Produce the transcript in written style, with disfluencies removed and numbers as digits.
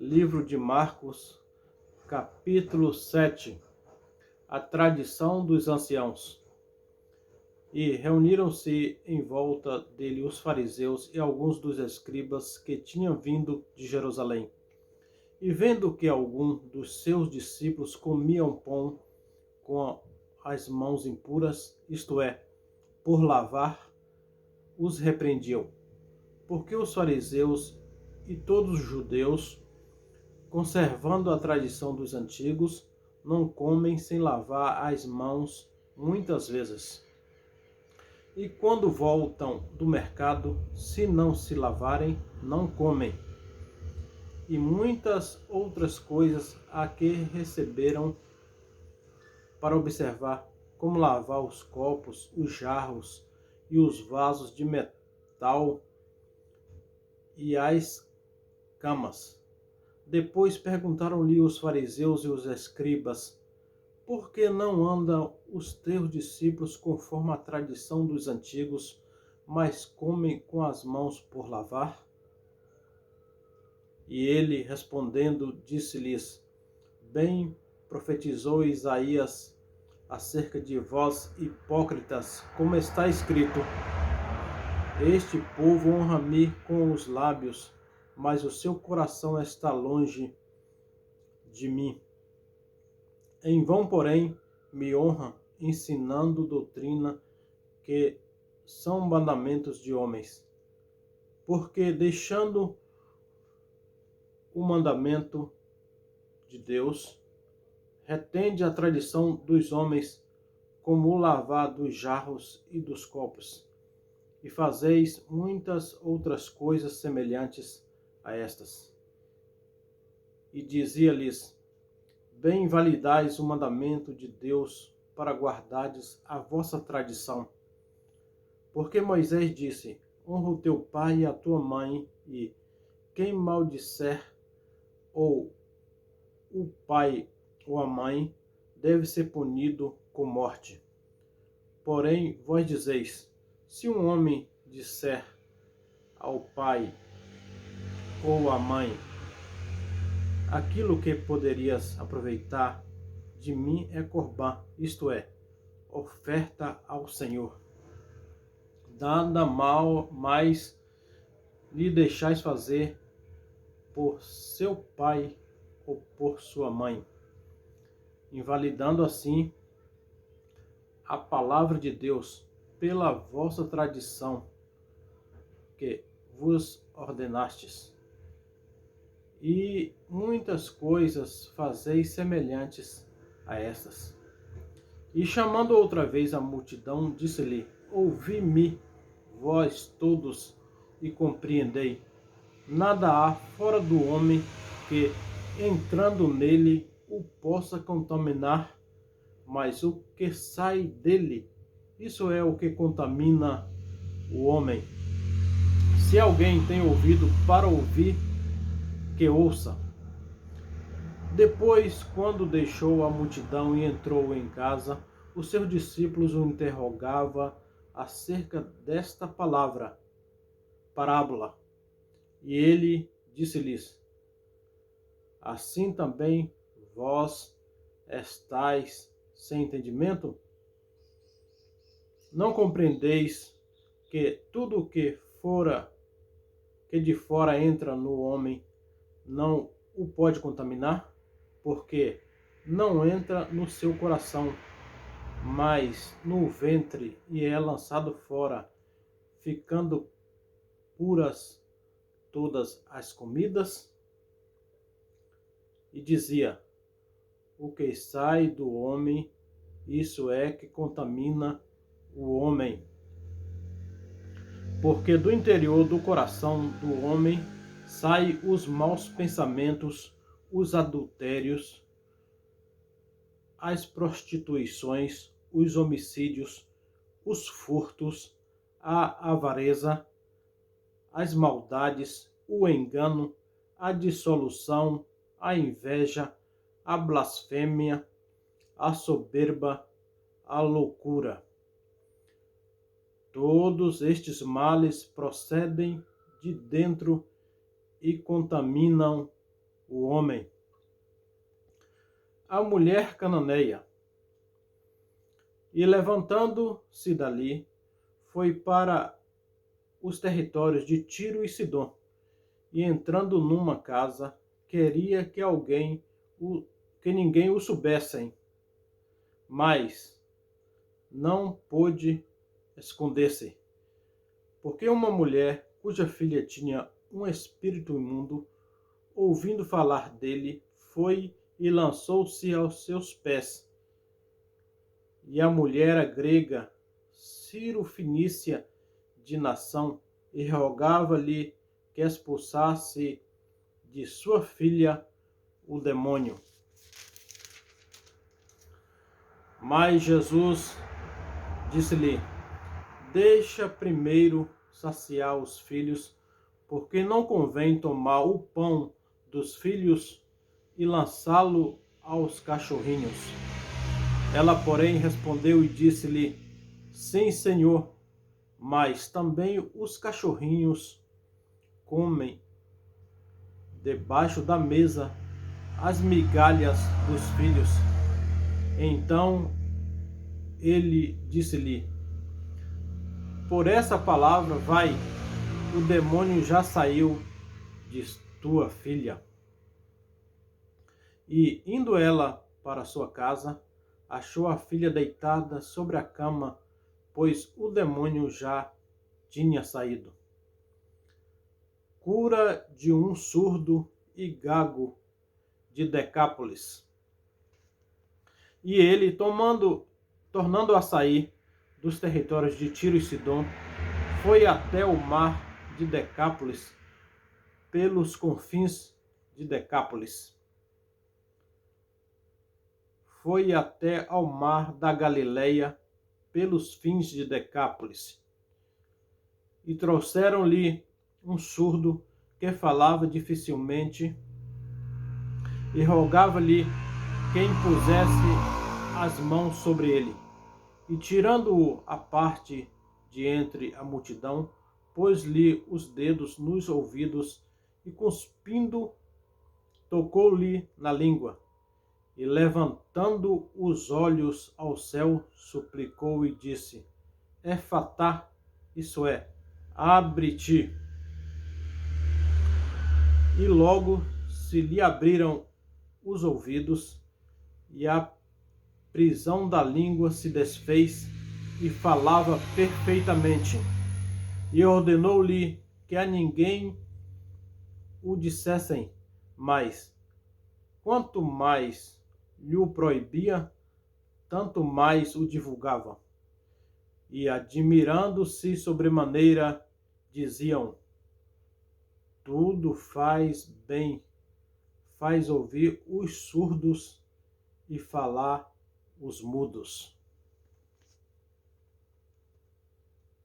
Livro de Marcos, capítulo 7. A tradição dos anciãos. E reuniram-se em volta dele os fariseus e alguns dos escribas que tinham vindo de Jerusalém. E vendo que algum dos seus discípulos comiam pão com as mãos impuras, isto é, por lavar, os repreendiam. Porque os fariseus e todos os judeus, conservando a tradição dos antigos, não comem sem lavar as mãos muitas vezes. E quando voltam do mercado, se não se lavarem, não comem. E muitas outras coisas a que receberam para observar, como lavar os copos, os jarros e os vasos de metal e as camas. Depois perguntaram-lhe os fariseus e os escribas: por que não andam os teus discípulos conforme a tradição dos antigos, mas comem com as mãos por lavar? E ele, respondendo, disse-lhes: bem profetizou Isaías acerca de vós, hipócritas, como está escrito: este povo honra-me com os lábios, mas o seu coração está longe de mim. Em vão, porém, me honra, ensinando doutrina que são mandamentos de homens. Porque, deixando o mandamento de Deus, retende a tradição dos homens, como o lavar dos jarros e dos copos. E fazeis muitas outras coisas semelhantes a estas. E dizia-lhes: bem validais o mandamento de Deus para guardardes a vossa tradição. Porque Moisés disse: honra o teu pai e a tua mãe, e quem maldisser ou o pai ou a mãe deve ser punido com morte. Porém, vós dizeis: se um homem disser ao pai ou à mãe, aquilo que poderias aproveitar de mim é corbã, isto é, oferta ao Senhor. Nada mal mais lhe deixais fazer por seu pai ou por sua mãe, invalidando assim a palavra de Deus pela vossa tradição que vos ordenastes. E muitas coisas fazeis semelhantes a estas. E chamando outra vez a multidão, disse-lhe: ouvi-me, vós todos, e compreendei. Nada há fora do homem que, entrando nele, o possa contaminar, mas o que sai dele, isso é o que contamina o homem. Se alguém tem ouvido para ouvir, que ouça. Depois, quando deixou a multidão e entrou em casa, os seus discípulos o interrogavam acerca desta parábola. E ele disse-lhes: assim também vós estáis sem entendimento? Não compreendeis que tudo o que de fora entra no homem não o pode contaminar? Porque não entra no seu coração, mas no ventre, e é lançado fora, ficando puras todas as comidas? E dizia: o que sai do homem, isso é que contamina o homem. Porque do interior do coração do homem saem os maus pensamentos, os adultérios, as prostituições, os homicídios, os furtos, a avareza, as maldades, o engano, a dissolução, a inveja, a blasfêmia, a soberba, a loucura. Todos estes males procedem de dentro e contaminam o homem. A mulher cananeia. E levantando-se dali, foi para os territórios de Tiro e Sidom, e entrando numa casa, queria que ninguém o soubessem, mas não pôde esconder-se, porque uma mulher cuja filha tinha um espírito imundo, ouvindo falar dele, foi e lançou-se aos seus pés. E a mulher era grega, Ciro-fenícia de nação, e rogava-lhe que expulsasse de sua filha o demônio. Mas Jesus disse-lhe: deixa primeiro saciar os filhos, porque não convém tomar o pão dos filhos e lançá-lo aos cachorrinhos. Ela, porém, respondeu e disse-lhe: sim, Senhor, mas também os cachorrinhos comem debaixo da mesa as migalhas dos filhos. Então ele disse-lhe: por essa palavra, vai, o demônio já saiu de tua filha. E, indo ela para sua casa, achou a filha deitada sobre a cama, pois o demônio já tinha saído. Cura de um surdo e gago de Decápolis. E ele, tornando a sair dos territórios de Tiro e Sidom, foi até o mar de Decápolis, pelos confins de Decápolis. Foi até ao mar da Galileia, pelos fins de Decápolis. E trouxeram-lhe um surdo que falava dificilmente, e rogava-lhe que impusesse as mãos sobre ele. E tirando-o à parte de entre a multidão, pôs-lhe os dedos nos ouvidos e, cuspindo, tocou-lhe na língua. E, levantando os olhos ao céu, suplicou e disse: Efatá, isso é, abre-te. E logo se lhe abriram os ouvidos, e a prisão da língua se desfez, e falava perfeitamente. E ordenou-lhe que a ninguém o dissessem mais. Quanto mais lhe o proibia, tanto mais o divulgava. E, admirando-se sobremaneira, diziam: tudo faz bem, faz ouvir os surdos e falar os mudos.